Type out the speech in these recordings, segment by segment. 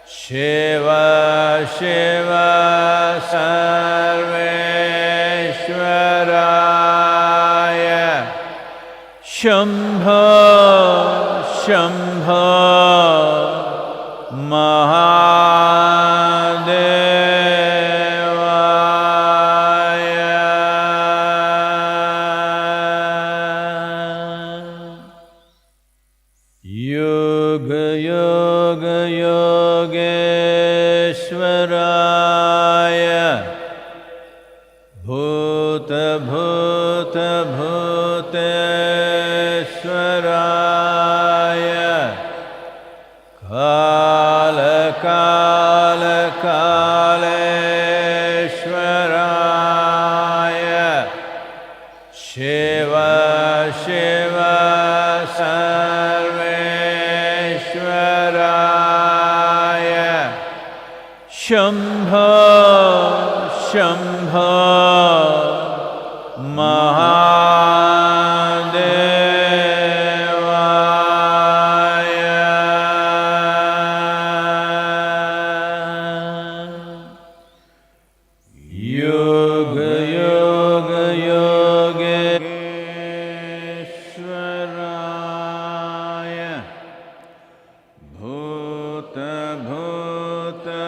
Shiva Shiva Sarveshwaraya Shambho Shambho Yoga Yoga Yogeshwaraya Bhuta Bhuta Bhuteshwaraya Kala Kala Kaleshwaraya Shiva Shiva Sarveshwaraya Shambho Shambho Yoga Yoga Yogeshwaraya Bhuta Bhuta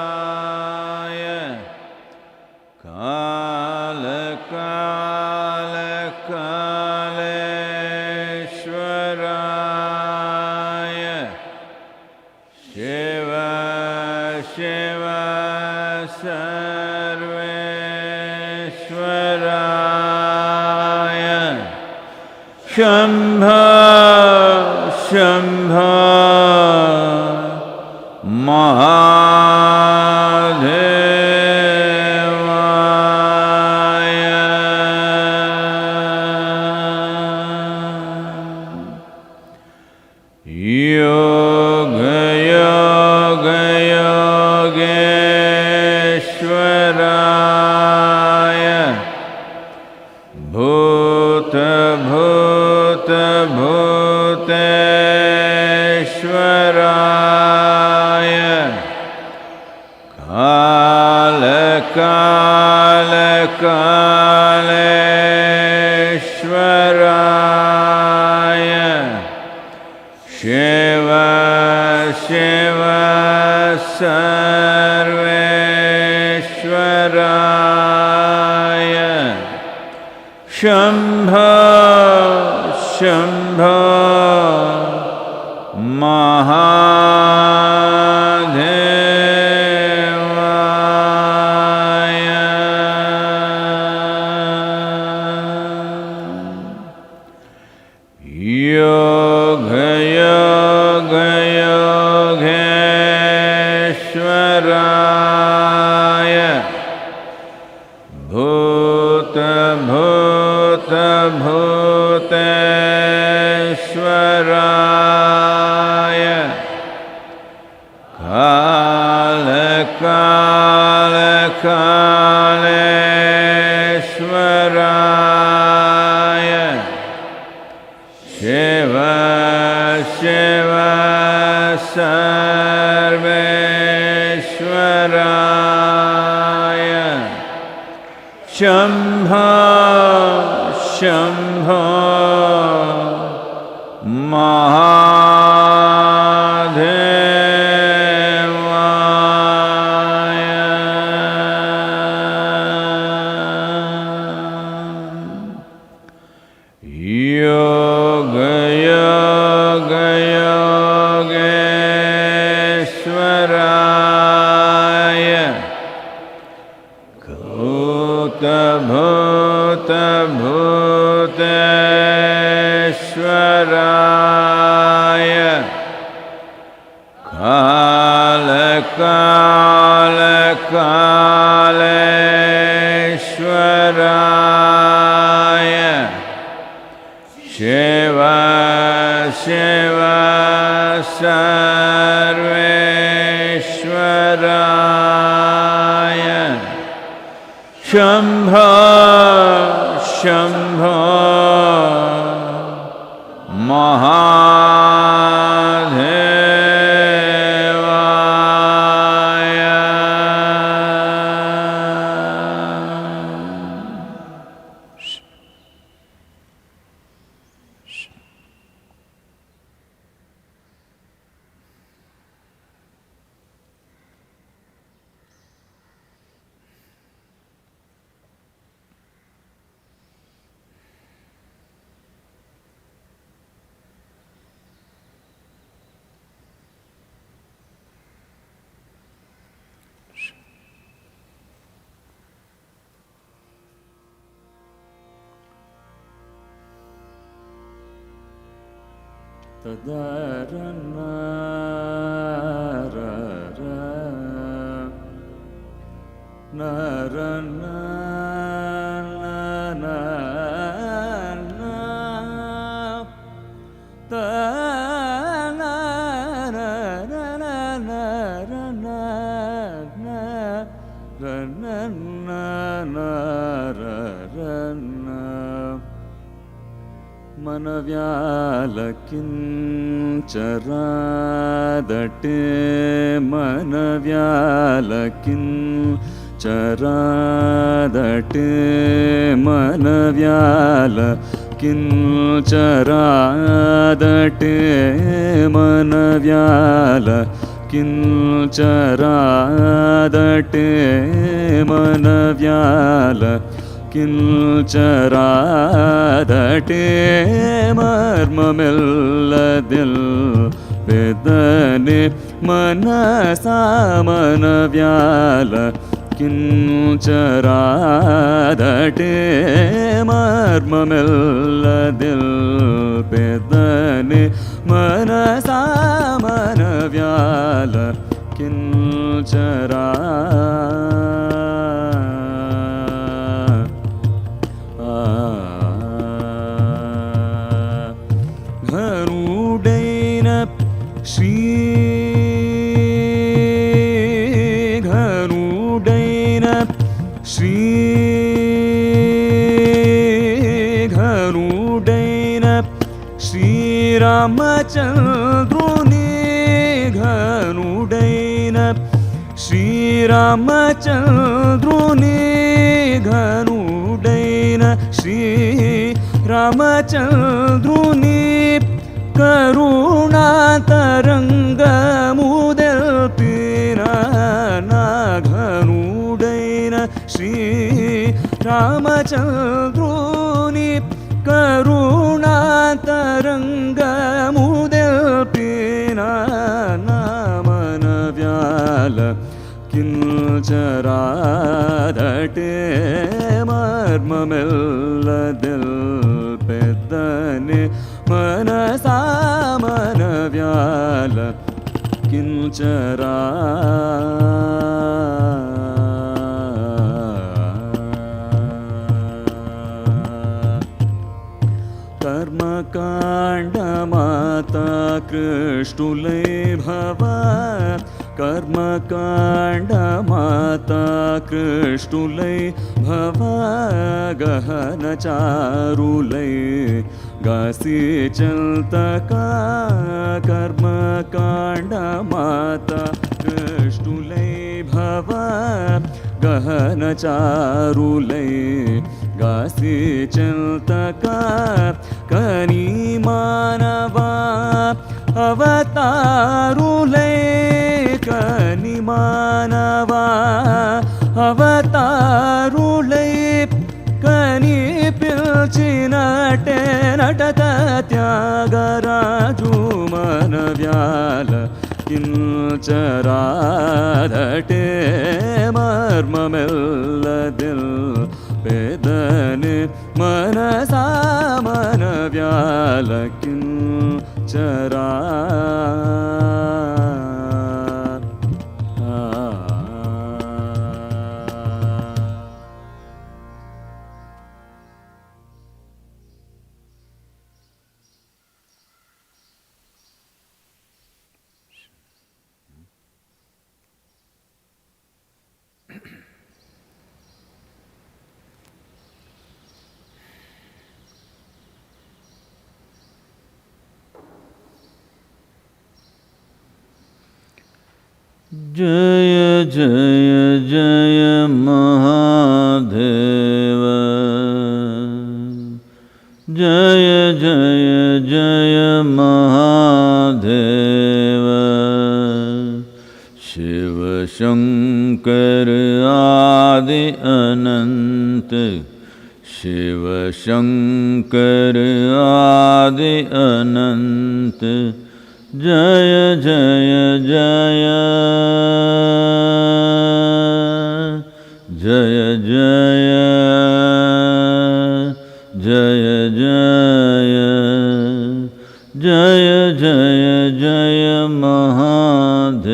Bhuteshwaraya Kala Kala Kaleshwaraya Shiva Shiva Sarveshwaraya Shambho Shambho Yoga Yoga Yogeshwaraya Bhuta Bhuta Bhuteshwaraya Kala Kala Kaleshwaraya Shiva Shiva Sarveshwaraya Shambho Shambho Yoga Yoga Yogeshwaraya Bhuta Bhuta Bhuteshwaraya Kala Kala Kaleshwaraya Shiva Shiva Sarveshwaraya Shambho Shambho Yoga Yoga Yogeshwaraya Bhuta Bhuta Bhuteshwaraya Kala Kala Kaleshwaraya Shiva Shiva Sarveshwaraya Shambho Shambho మనవ్యాలకించరాదటే మనవ్యాలకించరాదటే మనవ్యాలకించరాదటే మనవ్యాలకించరాదటే మనవ్యాలకించరాదటే మర్మమెల్లదిల్ వేదనే మనసా మనవ్యాలకించరాదటే మర్మమెల్లదిల్ వేదనే మనసా మనవ్యాలకించరా ఘనుడైన శ్రీ ఘనుడైన శ్రీ ఘనుడైన శ్రీరామచంద్రుని ఘనుడైన శ్రీరామచంద్రుని ఘనుడైన శ్రీరామచంద్రుని కరుణాతరంగముదెల్పిన నాఘనుడైన శ్రీరామచంద్రుని కరుణాతరంగముదెల్పిన మనవ్యాలకించరాదటే మర్మమెల్లదిల్ పెద్దనే మనసా మనవ్యాలకించరా కర్మకాండమాతా కృష్ణులై భవ కర్మకాండమాతా కృష్ణులై భవ గహనచారులై గాసి చల్తకా కర్మకాండమాతా కృష్ణులై భవ గహనచారులై గాసి చల్తకా కని మానవా అవతారులై కని మానవా అవతారులై కని పిల్చినటే నటత త్యాగరాజు మనవ్యాలకించరాదటే మర్మమెల్లదిల్ వేదనే మనసా మనవ్యాలకించరా Jaya Jaya Jaya Mahadeva. Jaya Jaya Jaya Mahadeva. Shiva Shankar Adi Anant. Shiva Shankar Adi Anant. Jaya Jaya Jaya. Jaya Jaya. Jaya Jaya. Jaya Jaya Jaya Mahadeva.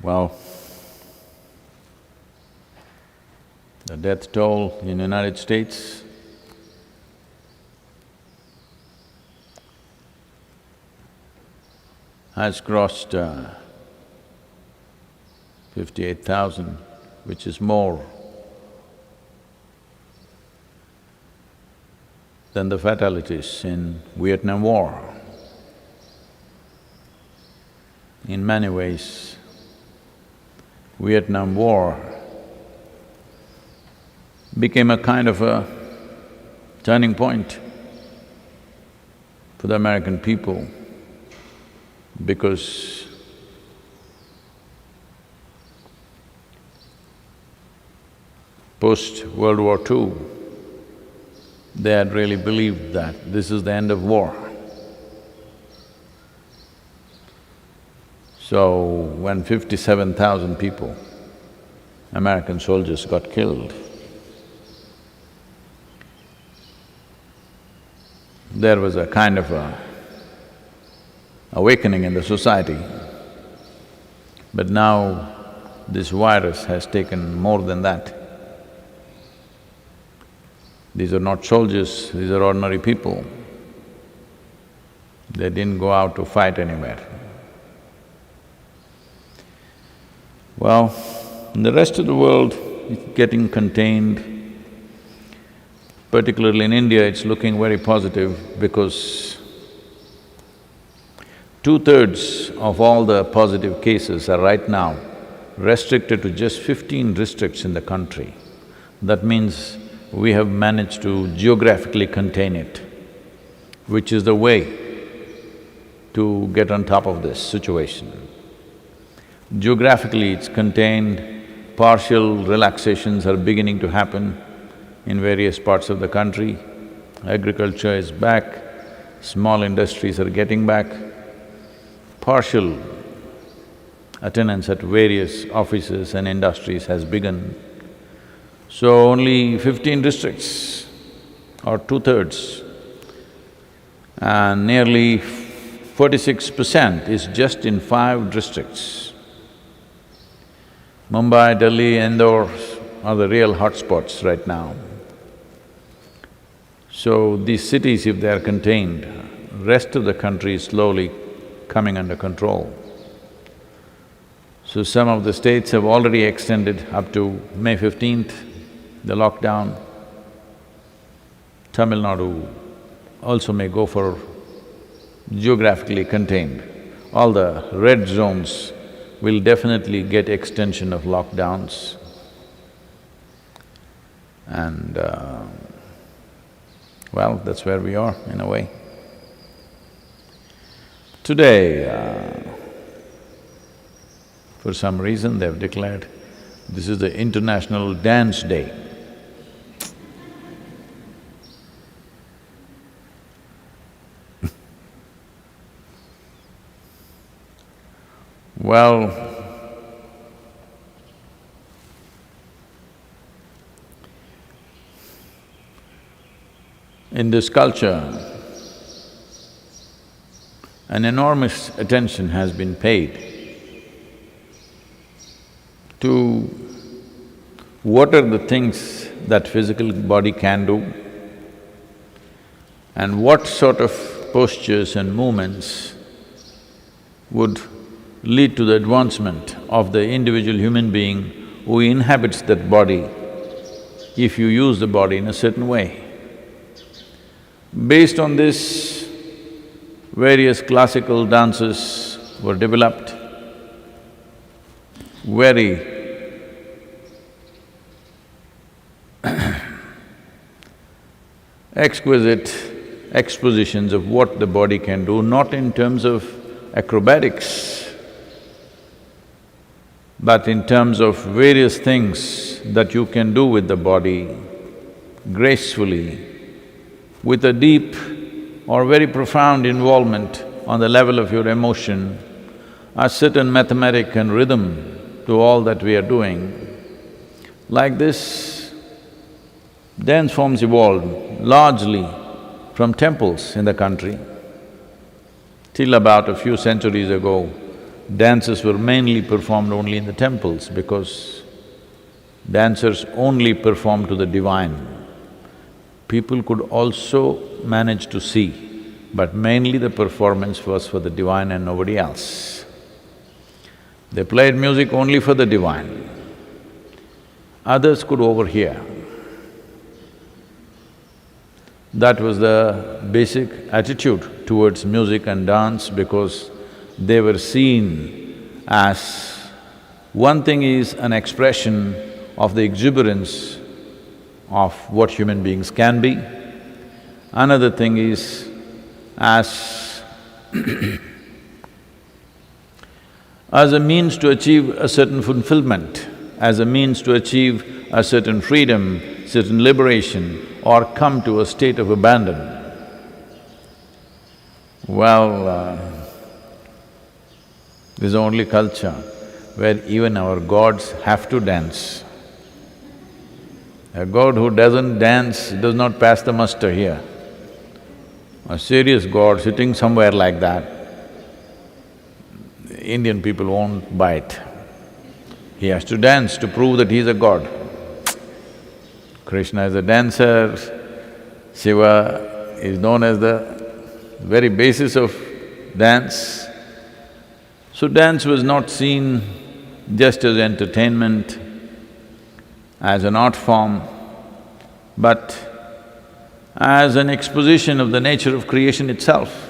Well, the death toll in the United States has crossed 58,000, which is more than the fatalities in Vietnam War. In many ways, Vietnam War became a kind of a turning point for the American people, because post-World War II, they had really believed that this is the end of war. So, when 57,000 people, American soldiers, got killed, there was a kind of a awakening in the society. But now, this virus has taken more than that. These are not soldiers, these are ordinary people. They didn't go out to fight anywhere. Well, in the rest of the world, it's getting contained. Particularly in India, it's looking very positive because 2/3 of all the positive cases are right now restricted to just 15 districts in the country. That means we have managed to geographically contain it, which is the way to get on top of this situation. Geographically it's contained, partial relaxations are beginning to happen in various parts of the country. Agriculture is back, small industries are getting back, partial attendance at various offices and industries has begun. So only 15 districts or 2/3, and nearly 46% is just in 5 districts. Mumbai, Delhi, Indore are the real hotspots right now. So these cities, if they are contained, rest of the country is slowly coming under control. So some of the states have already extended up to May 15th, the lockdown. Tamil Nadu also may go for geographically contained. All the red zones will definitely get extension of lockdowns. And well, that's where we are in a way. Today, for some reason they've declared this is the International Dance Day. Well, in this culture, an enormous attention has been paid to what are the things that physical body can do, and what sort of postures and movements would lead to the advancement of the individual human being who inhabits that body if you use the body in a certain way. Based on this, various classical dances were developed, very exquisite expositions of what the body can do, not in terms of acrobatics, but in terms of various things that you can do with the body gracefully, with a deep or very profound involvement on the level of your emotion, a certain mathematic and rhythm to all that we are doing. Like this, dance forms evolved largely from temples in the country. Till about a few centuries ago, dances were mainly performed only in the temples because dancers only performed to the divine. People could also manage to see, but mainly the performance was for the divine and nobody else. They played music only for the divine. Others could overhear. That was the basic attitude towards music and dance because they were seen as… one thing is an expression of the exuberance of what human beings can be, another thing is as as a means to achieve a certain fulfillment, as a means to achieve a certain freedom, certain liberation, or come to a state of abandon. Well, this is the only culture where even our gods have to dance. A god who doesn't dance does not pass the muster here. A serious god sitting somewhere like that, Indian people won't buy it. He has to dance to prove that he's a god. Krishna is a dancer, Shiva is known as the very basis of dance. So dance was not seen just as entertainment, as an art form, but as an exposition of the nature of creation itself.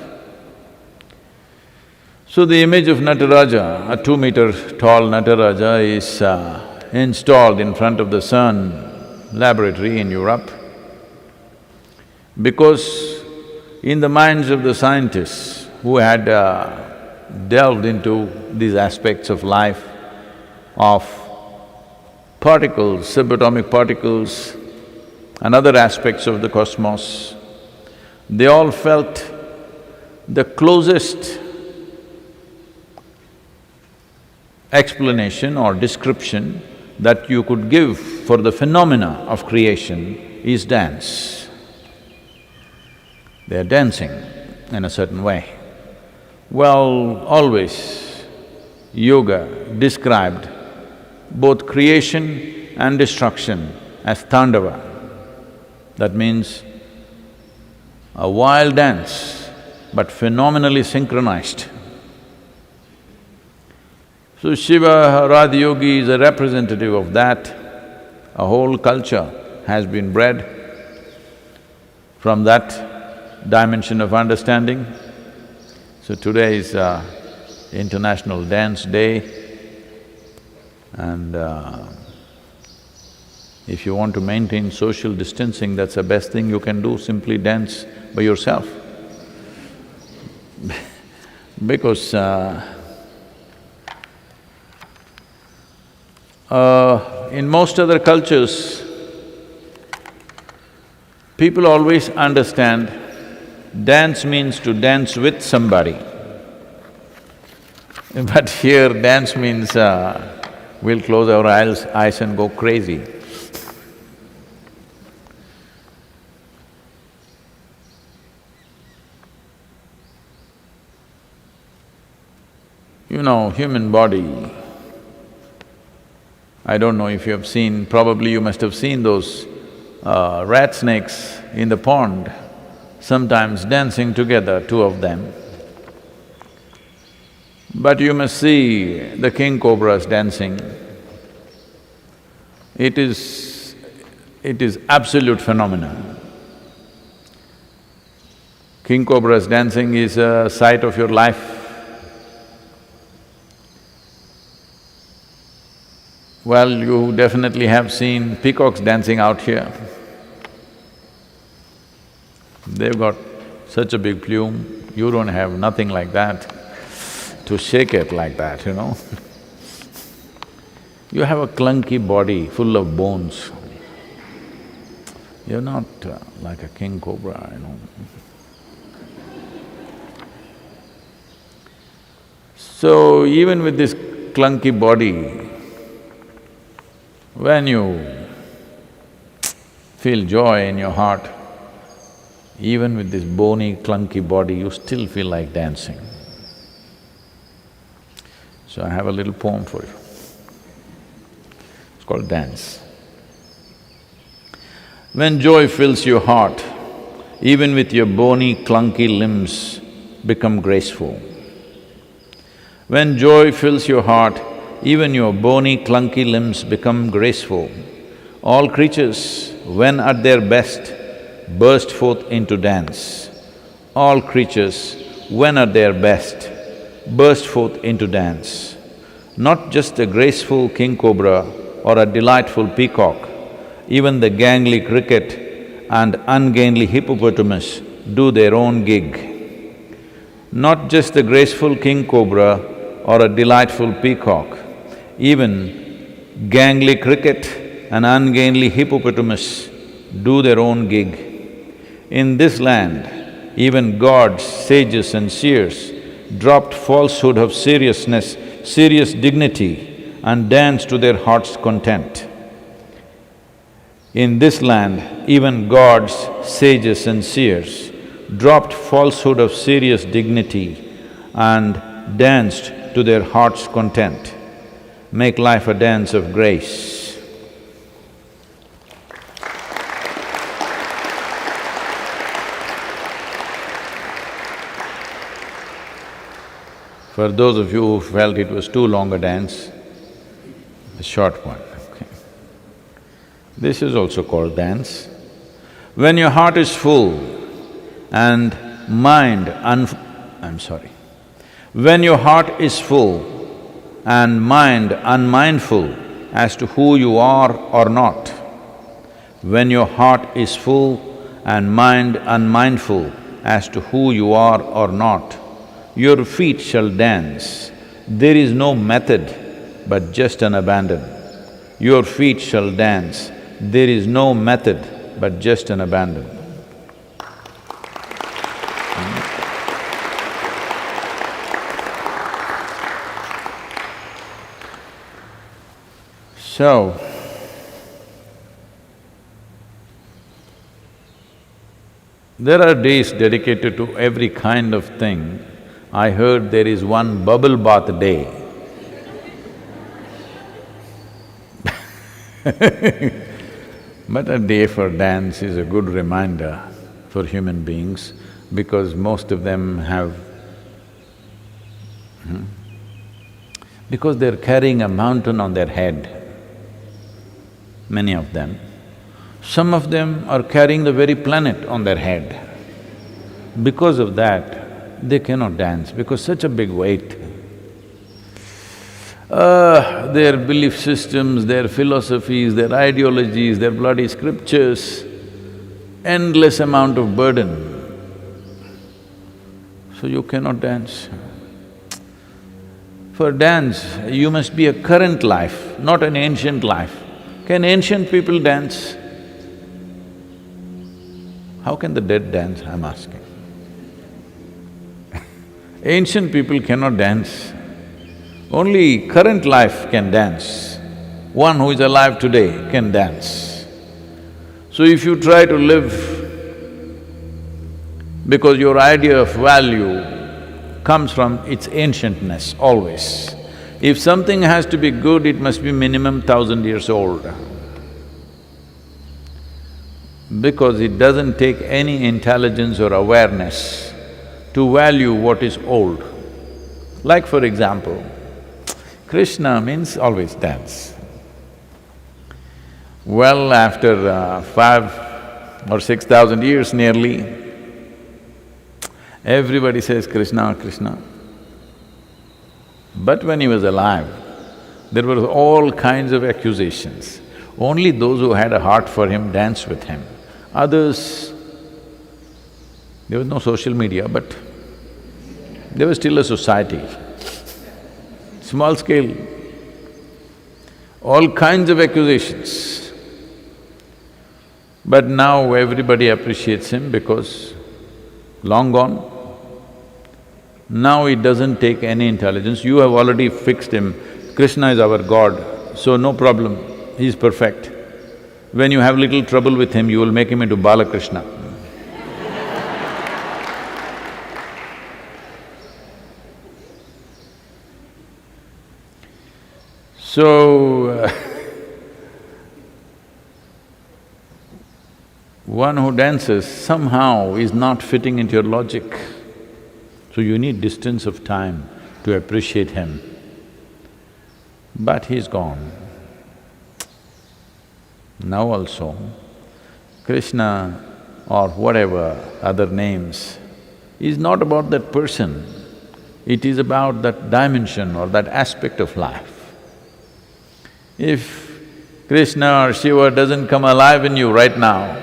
So the image of Nataraja, a 2-meter tall Nataraja is installed in front of the sun laboratory in Europe because in the minds of the scientists who had delved into these aspects of life, of particles, subatomic particles and other aspects of the cosmos, they all felt the closest explanation or description that you could give for the phenomena of creation is dance. They are dancing in a certain way. Well, always yoga described both creation and destruction as tandava. That means a wild dance, but phenomenally synchronized. So Shiva Radha Yogi is a representative of that. A whole culture has been bred from that dimension of understanding. So today is International Dance Day, and if you want to maintain social distancing, that's the best thing you can do, simply dance by yourself. Because in most other cultures, people always understand dance means to dance with somebody. But here dance means we'll close our eyes and go crazy. You know, human body, I don't know if you have seen, probably you must have seen those rat snakes in the pond, sometimes dancing together, two of them. But you must see the king cobras dancing. It is absolute phenomenon. King cobras dancing is a sight of your life. Well, you definitely have seen peacocks dancing out here. They've got such a big plume, you don't have nothing like that to shake it like that, you know. You have a clunky body full of bones. You're not like a king cobra, you know. So even with this clunky body, when you feel joy in your heart, even with this bony, clunky body, you still feel like dancing. So I have a little poem for you. It's called Dance. When joy fills your heart, even with your bony, clunky limbs become graceful. When joy fills your heart, even your bony, clunky limbs become graceful. All creatures, when at their best, burst forth into dance. All creatures, when at their best, burst forth into dance. Not just a graceful king cobra or a delightful peacock, even the gangly cricket and ungainly hippopotamus do their own gig. Not just the graceful king cobra or a delightful peacock, even gangly cricket and ungainly hippopotamus do their own gig. In this land, even gods, sages and seers dropped falsehood of seriousness, serious dignity and danced to their heart's content. In this land, even gods, sages and seers dropped falsehood of serious dignity and danced to their heart's content. Make life a dance of grace. For those of you who felt it was too long a dance, a short one, okay. This is also called dance. When your heart is full and mind When your heart is full and mind unmindful as to who you are or not, when your heart is full and mind unmindful as to who you are or not, your feet shall dance. There is no method but just an abandon. Your feet shall dance. There is no method but just an abandon. So, there are days dedicated to every kind of thing. I heard there is one bubble bath day. But a day for dance is a good reminder for human beings because most of them have… because they're carrying a mountain on their head, many of them. Some of them are carrying the very planet on their head. Because of that, they cannot dance because such a big weight. Their belief systems, their philosophies, their ideologies, their bloody scriptures, endless amount of burden. So you cannot dance. For dance, you must be a current life, not an ancient life. Can ancient people dance? How can the dead dance, I'm asking? Ancient people cannot dance. Only current life can dance. One who is alive today can dance. So if you try to live because your idea of value comes from its ancientness always. If something has to be good, it must be minimum 1000 years old. because it doesn't take any intelligence or awareness to value what is old. Like for example, Krishna means always dance. Well, after 5 or 6,000 years nearly, everybody says Krishna, Krishna. But when he was alive, there were all kinds of accusations. Only those who had a heart for him danced with him. Others, there was no social media, but there was still a society, small scale, all kinds of accusations. But now everybody appreciates him because long gone. Now it doesn't take any intelligence, you have already fixed him. Krishna is our God, so no problem, he is perfect. When you have little trouble with him, you will make him into Balakrishna. So, one who dances somehow is not fitting into your logic. So you need distance of time to appreciate him. But he's gone. Now also, Krishna or whatever other names is not about that person, it is about that dimension or that aspect of life. If Krishna or Shiva doesn't come alive in you right now,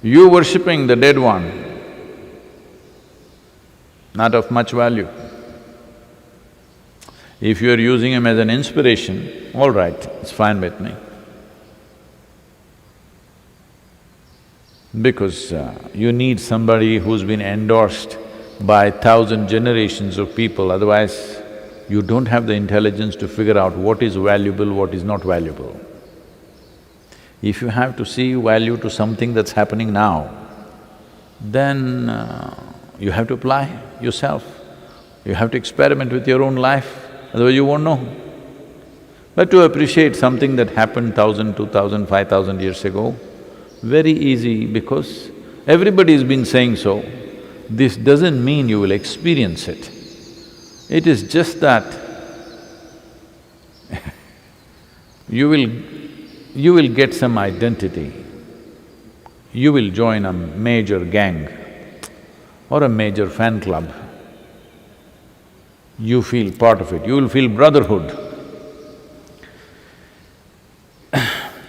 you worshipping the dead one, not of much value. If you're using him as an inspiration, all right, it's fine with me. Because you need somebody who's been endorsed by 1,000 generations of people, otherwise you don't have the intelligence to figure out what is valuable, what is not valuable. If you have to see value to something that's happening now, then you have to apply yourself. You have to experiment with your own life, otherwise you won't know. But to appreciate something that happened 1,000, 2,000, 5,000 years ago, very easy because everybody has been saying so. This doesn't mean you will experience it. It is just that you will get some identity. You will join a major gang or a major fan club. You feel part of it, you will feel brotherhood.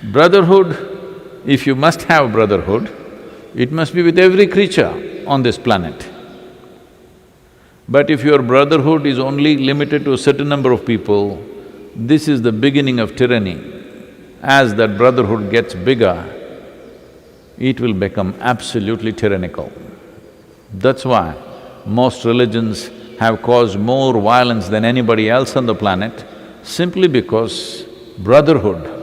Brotherhood, if you must have brotherhood, it must be with every creature on this planet. But if your brotherhood is only limited to a certain number of people, this is the beginning of tyranny. As that brotherhood gets bigger, it will become absolutely tyrannical. That's why most religions have caused more violence than anybody else on the planet, simply because brotherhood.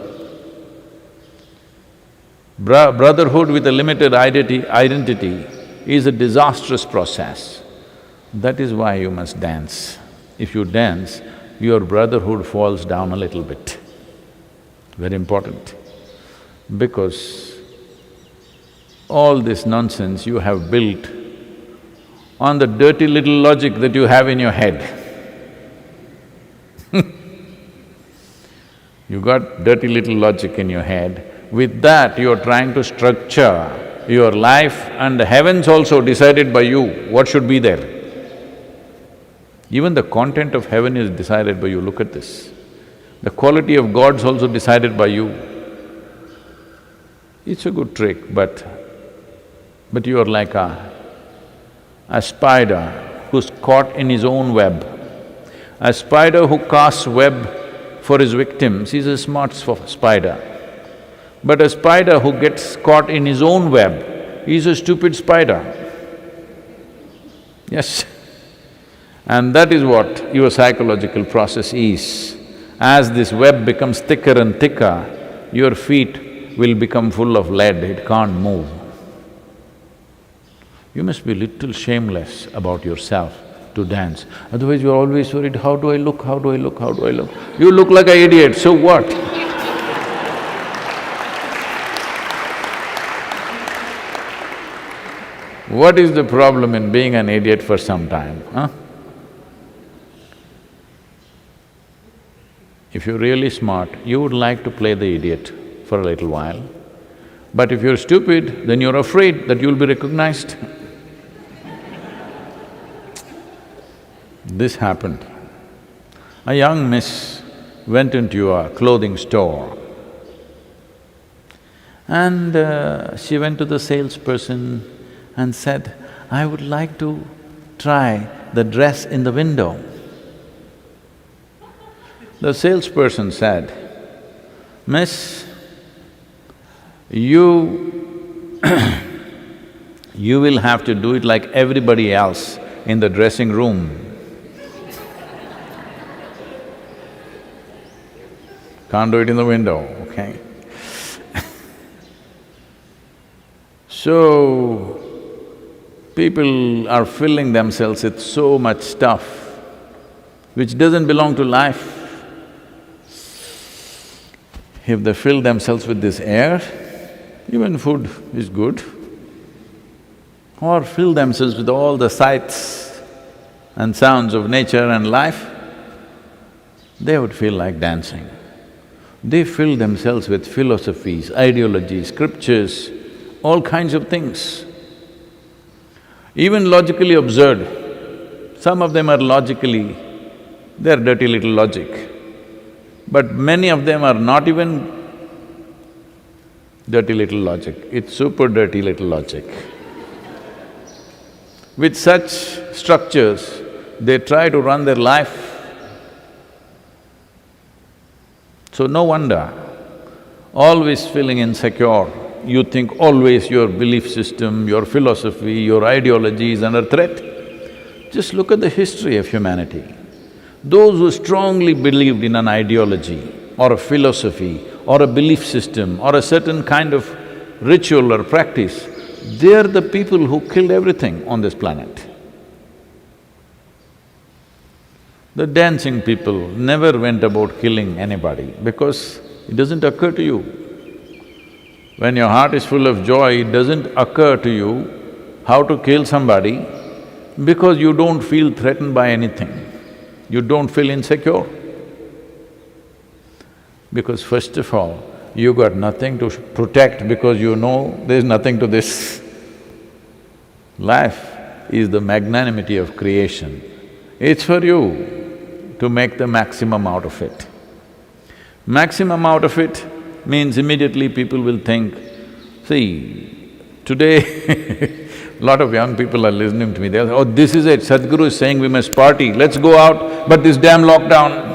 Brotherhood with a limited identity is a disastrous process. That is why you must dance. If you dance, your brotherhood falls down a little bit. Very important. Because all this nonsense you have built on the dirty little logic that you have in your head. You got dirty little logic in your head. With that, you're trying to structure your life, and the heavens also decided by you what should be there. Even the content of heaven is decided by you, look at this. The quality of God's also decided by you. It's a good trick, but you are like a spider who's caught in his own web. A spider who casts web for his victims is a smart spider. But a spider who gets caught in his own web is a stupid spider. Yes. And that is what your psychological process is. As this web becomes thicker and thicker, your feet will become full of lead, it can't move. You must be little shameless about yourself to dance, otherwise you're always worried, how do I look, how do I look, how do I look? You look like an idiot, so what? What is the problem in being an idiot for some time, huh? If you're really smart, you would like to play the idiot for a little while. But if you're stupid, then you're afraid that you'll be recognized. This happened. A young miss went into a clothing store and she went to the salesperson and said, "I would like to try the dress in the window." The salesperson said, "Miss, you you will have to do it like everybody else in the dressing room. Can't do it in the window, okay?" So, people are filling themselves with so much stuff which doesn't belong to life. If they fill themselves with this air, even food is good. Or fill themselves with all the sights and sounds of nature and life, they would feel like dancing. They fill themselves with philosophies, ideologies, scriptures, all kinds of things. Even logically absurd. Some of them are logically… they're dirty little logic. But many of them are not even dirty little logic, it's super dirty little logic. With such structures, they try to run their life. So no wonder, always feeling insecure, you think always your belief system, your philosophy, your ideology is under threat. Just look at the history of humanity. Those who strongly believed in an ideology or a philosophy or a belief system or a certain kind of ritual or practice, they're the people who killed everything on this planet. The dancing people never went about killing anybody because it doesn't occur to you. When your heart is full of joy, it doesn't occur to you how to kill somebody because you don't feel threatened by anything. You don't feel insecure. Because first of all, you got nothing to protect because you know there's nothing to this. Life is the magnanimity of creation. It's for you to make the maximum out of it. Maximum out of it means immediately people will think, see, today lot of young people are listening to me, they'll say, "Oh, this is it, Sadhguru is saying we must party, let's go out, but this damn lockdown."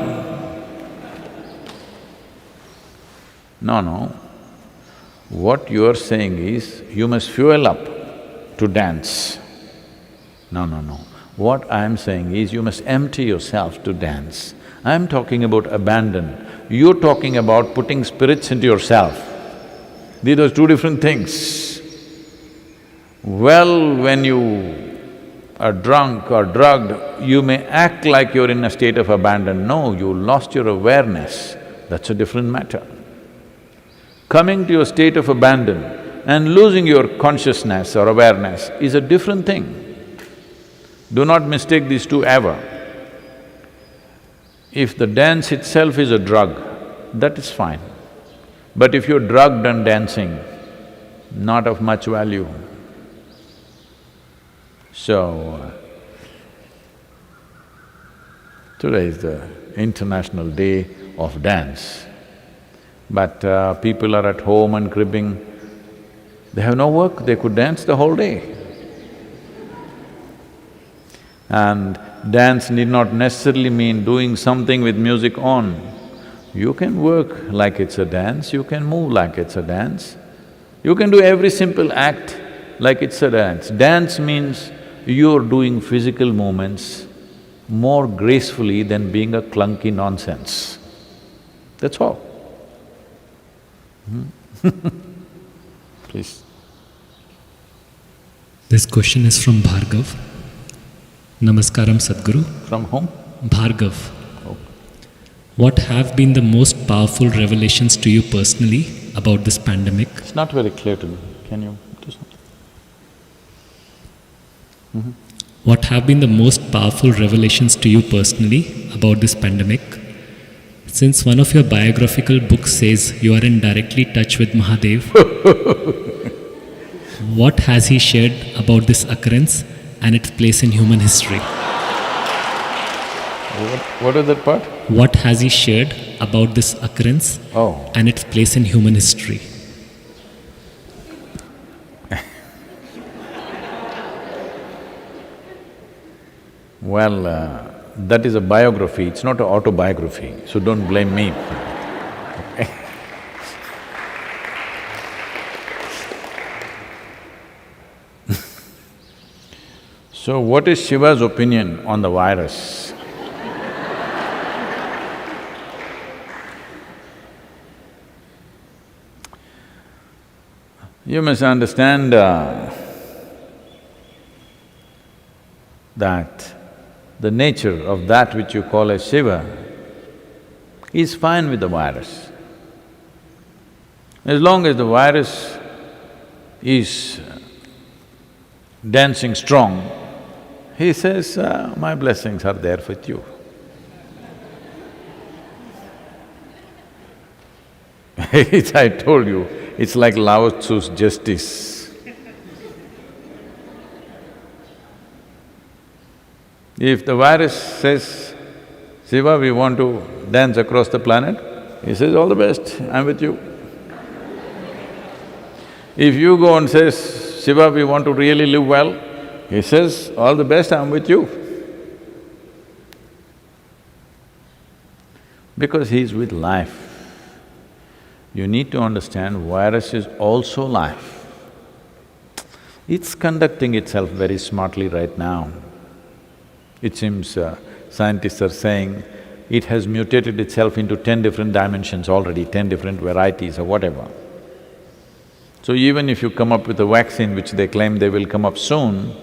No. What you are saying is, you must fuel up to dance. No. What I am saying is, you must empty yourself to dance. I am talking about abandon. You're talking about putting spirits into yourself. These are two different things. Well, when you are drunk or drugged, you may act like you're in a state of abandon. No, you lost your awareness, that's a different matter. Coming to your state of abandon and losing your consciousness or awareness is a different thing. Do not mistake these two ever. If the dance itself is a drug, that is fine. But if you're drugged and dancing, not of much value. So, today is the International Day of Dance. But people are at home and cribbing, they have no work, they could dance the whole day. And dance need not necessarily mean doing something with music on. You can work like it's a dance, you can move like it's a dance, you can do every simple act like it's a dance. Dance means you're doing physical movements more gracefully than being a clunky nonsense. That's all. Please. This question is from Bhargav. Namaskaram, Sadhguru. From whom? Bhargav. Oh. What have been the most powerful revelations to you personally about this pandemic? It's not very clear to me. Can you do something? What have been the most powerful revelations to you personally about this pandemic? Since one of your biographical books says you are in directly touch with Mahadev, what has he shared about this occurrence and its place in human history? What is that part? What has he shared about this occurrence Oh. and its place in human history? Well, that is a biography, it's not an autobiography, so don't blame me. So what is Shiva's opinion on the virus? You must understand that the nature of that which you call as Shiva is fine with the virus. As long as the virus is dancing strong, he says, my blessings are there with you. I told you, it's like Lao Tzu's justice. If the virus says, Shiva, we want to dance across the planet, he says, all the best, I'm with you. If you go and says, Shiva, we want to really live well, he says, all the best, I'm with you. Because he's with life. You need to understand virus is also life. It's conducting itself very smartly right now. It seems scientists are saying it has mutated itself into 10 different dimensions already, 10 different varieties or whatever. So even if you come up with a vaccine which they claim they will come up soon,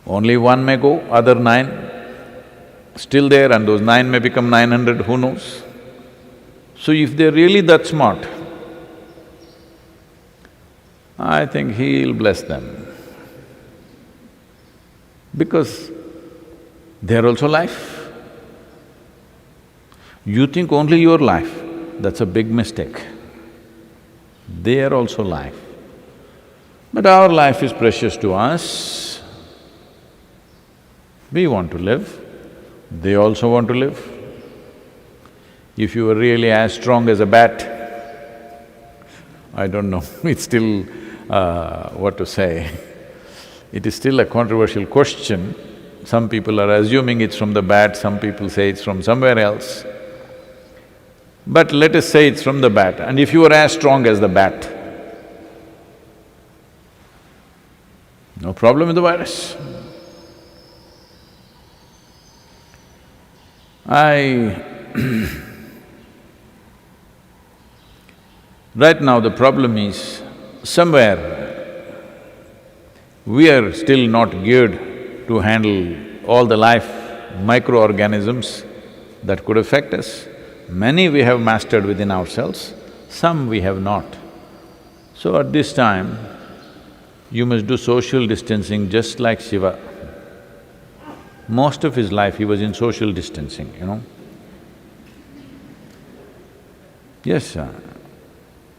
only one may go, other 9 still there, and those 9 may become 900, who knows? So if they're really that smart, I think he'll bless them. Because they're also life. You think only your life, that's a big mistake. They are also life. But our life is precious to us. We want to live, they also want to live. If you were really as strong as a bat, I don't know, it's still… what to say. It is still a controversial question. Some people are assuming it's from the bat, some people say it's from somewhere else. But let us say it's from the bat, and if you are as strong as the bat, no problem with the virus. Right now the problem is, somewhere we are still not geared to handle all the life microorganisms that could affect us. Many we have mastered within ourselves, some we have not. So at this time, you must do social distancing just like Shiva. Most of his life he was in social distancing, you know. Yes,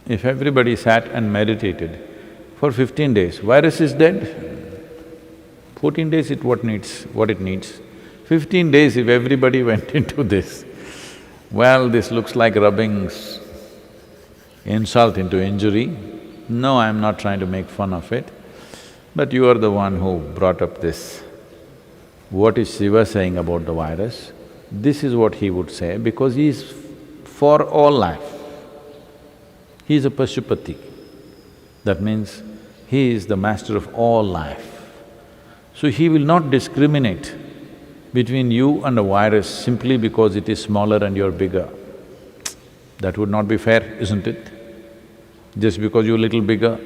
if everybody sat and meditated for 15 days, virus is dead. 14 days what it needs. 15 days if everybody went into this, well, this looks like rubbing insult into injury. No, I'm not trying to make fun of it, but you are the one who brought up this. What is Shiva saying about the virus? This is what he would say, because he is for all life. He is a Pashupati. That means he is the master of all life. So he will not discriminate between you and a virus simply because it is smaller and you're bigger. That would not be fair, isn't it? Just because you're little bigger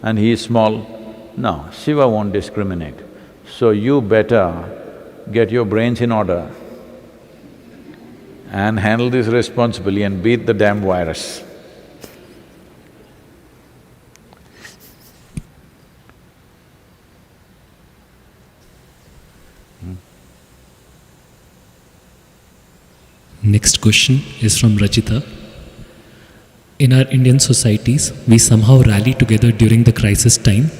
and he is small, no, Shiva won't discriminate. So you better get your brains in order and handle this responsibly and beat the damn virus. Next question is from Rajita. In our Indian societies, we somehow rally together during the crisis time.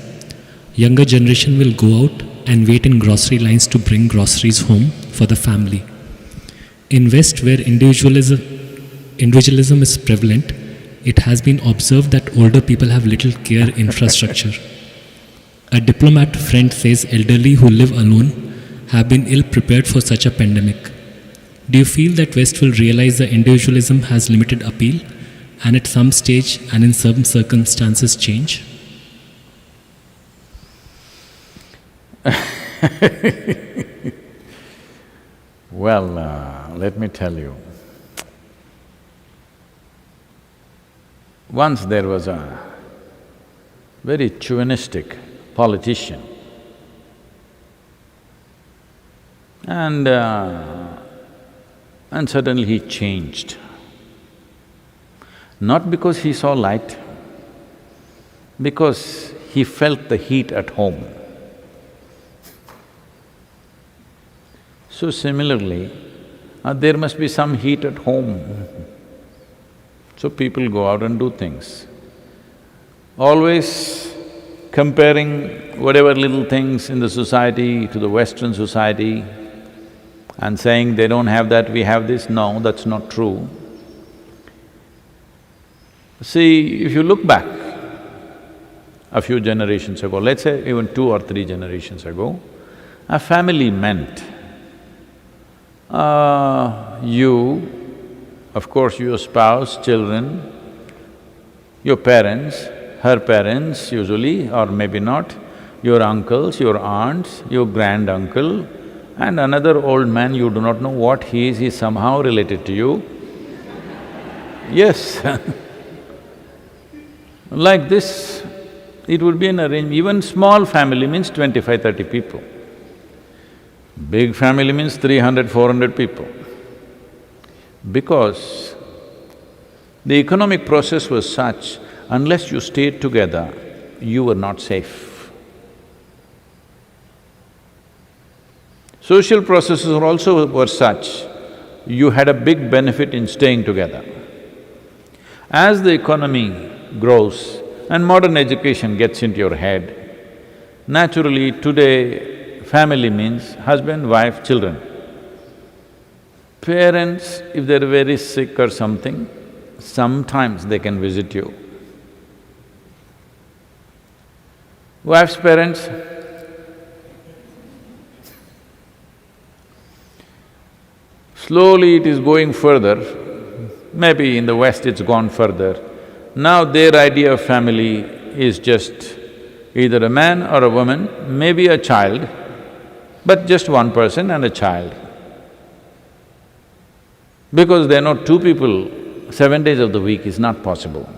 Younger generation will go out and wait in grocery lines to bring groceries home for the family. In West, where individualism is prevalent, it has been observed that older people have little care infrastructure. A diplomat friend says elderly who live alone have been ill prepared for such a pandemic. Do you feel that West will realize that individualism has limited appeal and at some stage and in some circumstances change? Well, let me tell you. Once there was a very chauvinistic politician, and suddenly he changed. Not because he saw light, because he felt the heat at home. So similarly, there must be some heat at home. So people go out and do things. Always comparing whatever little things in the society to the Western society and saying they don't have that, we have this, no, that's not true. See, if you look back a few generations ago, let's say even 2 or 3 generations ago, a family meant you, of course your spouse, children, your parents, her parents usually, or maybe not, your uncles, your aunts, your granduncle, and another old man you do not know what he is, he's somehow related to you. Yes Like this, it would be an arrangement. Even small family means 25, 30 people. Big family means 300, 400 people. Because the economic process was such, unless you stayed together, you were not safe. Social processes also were such, you had a big benefit in staying together. As the economy grows and modern education gets into your head, naturally today family means husband, wife, children. Parents, if they're very sick or something, sometimes they can visit you. Wife's parents, slowly it is going further, maybe in the West it's gone further. Now their idea of family is just either a man or a woman, maybe a child, but just one person and a child. Because they know 2 people 7 days of the week is not possible.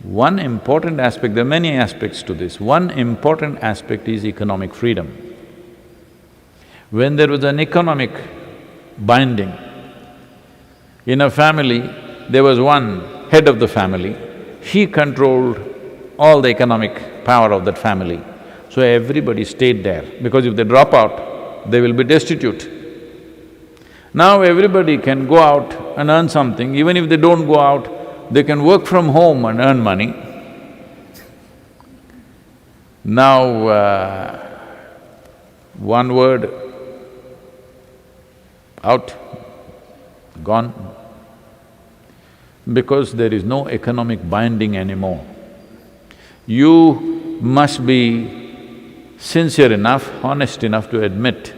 One important aspect, there are many aspects to this, one important aspect is economic freedom. When there was an economic binding, in a family, there was one head of the family, he controlled all the economic power of that family. So everybody stayed there, because if they drop out, they will be destitute. Now everybody can go out and earn something, even if they don't go out, they can work from home and earn money. Now, one word, out, gone. Because there is no economic binding anymore. You must be sincere enough, honest enough to admit,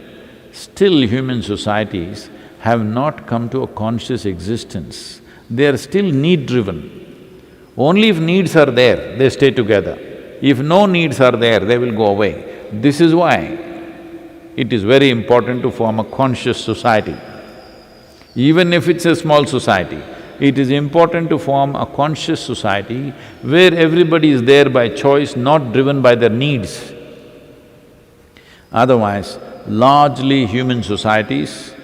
still human societies have not come to a conscious existence. They are still need-driven. Only if needs are there, they stay together. If no needs are there, they will go away. This is why it is very important to form a conscious society. Even if it's a small society, it is important to form a conscious society where everybody is there by choice, not driven by their needs. Otherwise, largely human societies,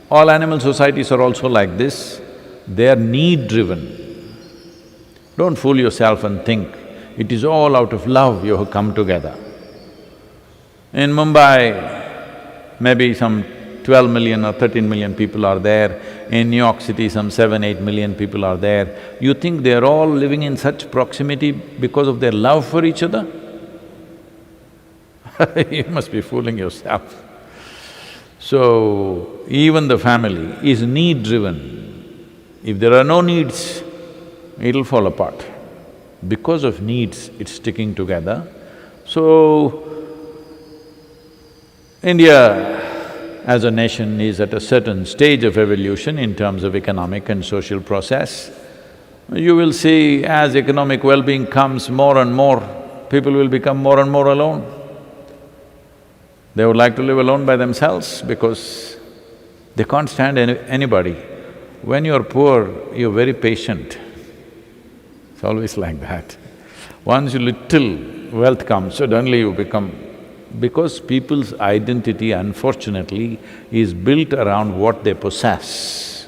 all animal societies are also like this, they are need-driven. Don't fool yourself and think it is all out of love you have come together. In Mumbai, maybe some 12 million or 13 million people are there. In New York City, some 7–8 million people are there. You think they're all living in such proximity because of their love for each other? You must be fooling yourself. So, even the family is need-driven. If there are no needs, it'll fall apart. Because of needs, it's sticking together. So, India as a nation is at a certain stage of evolution in terms of economic and social process. You will see as economic well-being comes more and more, people will become more and more alone. They would like to live alone by themselves because they can't stand anybody. When you're poor, you're very patient. It's always like that. Once you little wealth comes, suddenly you become… Because people's identity, unfortunately, is built around what they possess.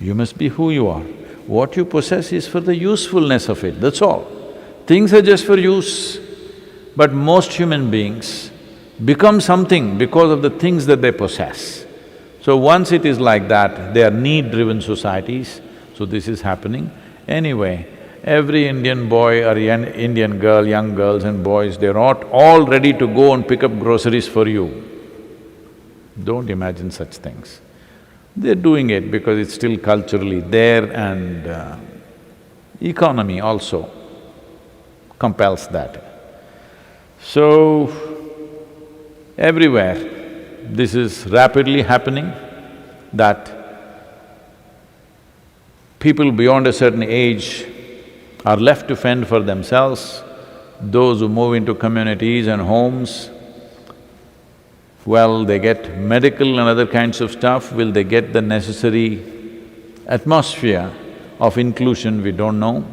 You must be who you are. What you possess is for the usefulness of it, that's all. Things are just for use. But most human beings become something because of the things that they possess. So once it is like that, they are need-driven societies, so this is happening. Anyway, every Indian boy or Indian girl, young girls and boys, they're all ready to go and pick up groceries for you. Don't imagine such things. They're doing it because it's still culturally there and economy also compels that. So, everywhere, this is rapidly happening that people beyond a certain age are left to fend for themselves. Those who move into communities and homes, well, they get medical and other kinds of stuff. Will they get the necessary atmosphere of inclusion? We don't know.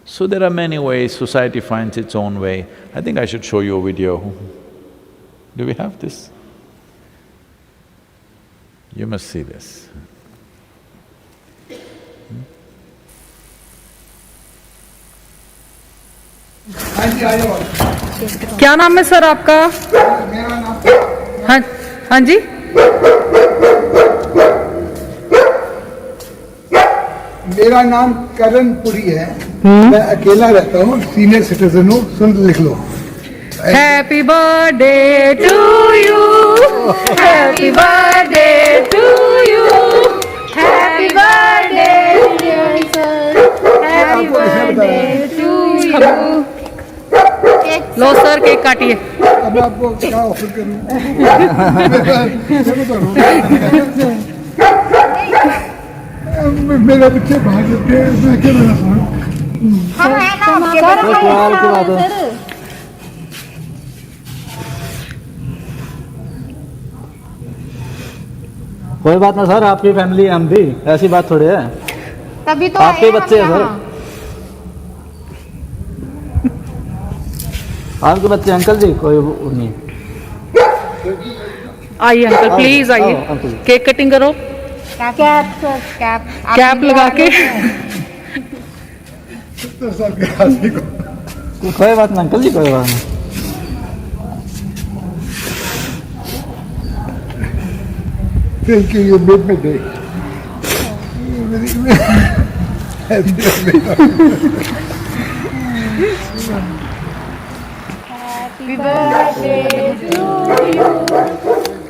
So there are many ways, society finds its own way. I think I should show you a video. Do we have this? You must see this. क्या नाम है sir आपका? हाँ हाँ जी। मेरा नाम करण पुरी है। मैं अकेला रहता हूँ, सीनियर सिटीजन हूँ। सुन लिख लो। Happy birthday to you, happy birthday to you, happy birthday dear sir, happy birthday to you. लो सर, केक काटिए। अब आपको क्या ऑफर करूँ? मेरे बच्चे भाग जाते हैं, मैं क्या बना सकूँ? कोई बात ना सर, आपकी फैमिली हम भी, ऐसी बात थोड़ी है। तभी तो आपके बच्चे हैं सर, आपके बच्चे। अंकल जी कोई नहीं। आइए अंकल, प्लीज आइए, केक कटिंग करो। कैप सर, कैप कैप लगा के। कोई बात ना अंकल जी, कोई बात नहीं। Thank you, you made my day. Happy birthday to you.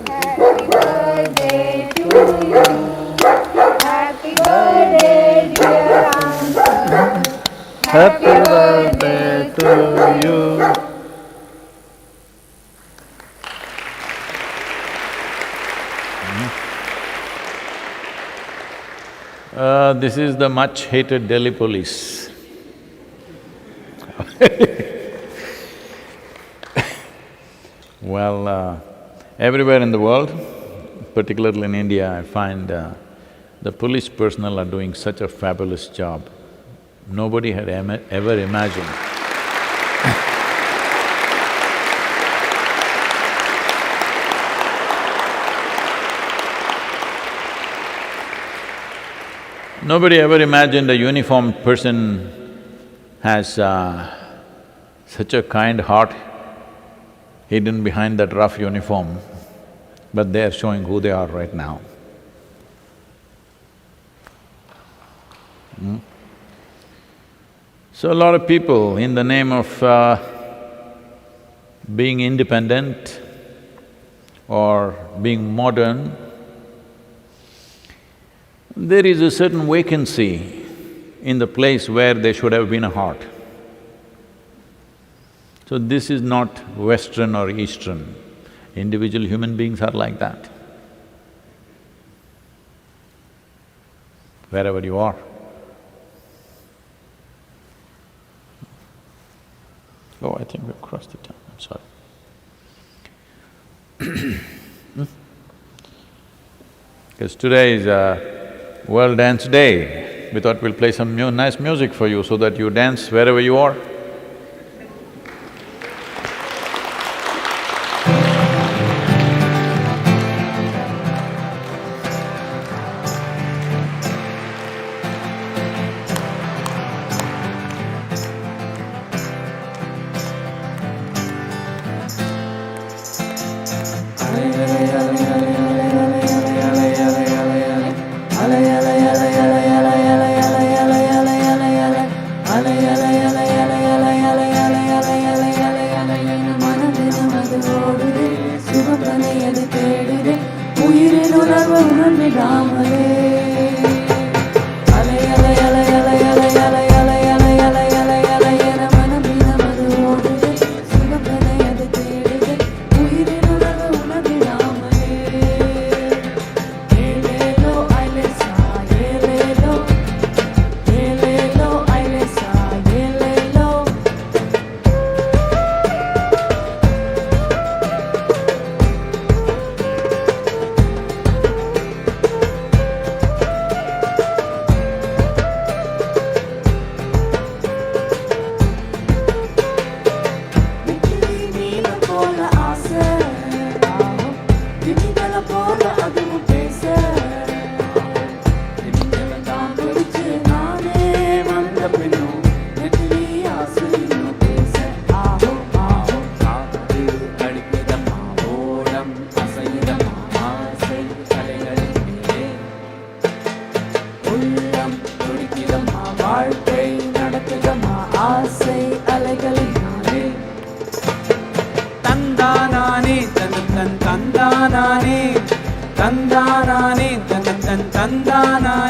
Happy birthday to you. Happy birthday dear uncle. Happy birthday to you. This is the much-hated Delhi police. Well, everywhere in the world, particularly in India, I find the police personnel are doing such a fabulous job. Nobody had ever imagined. Nobody ever imagined a uniformed person has such a kind heart hidden behind that rough uniform. but they are showing who they are right now. So a lot of people, in the name of being independent or being modern, there is a certain vacancy in the place where there should have been a heart. So this is not Western or Eastern. Individual human beings are like that, wherever you are. Oh, I think we've crossed the time, I'm sorry. Because today is World Dance Day, we thought we'll play some nice music for you so that you dance wherever you are. தந்தானானே தந்தன் தந்தானானே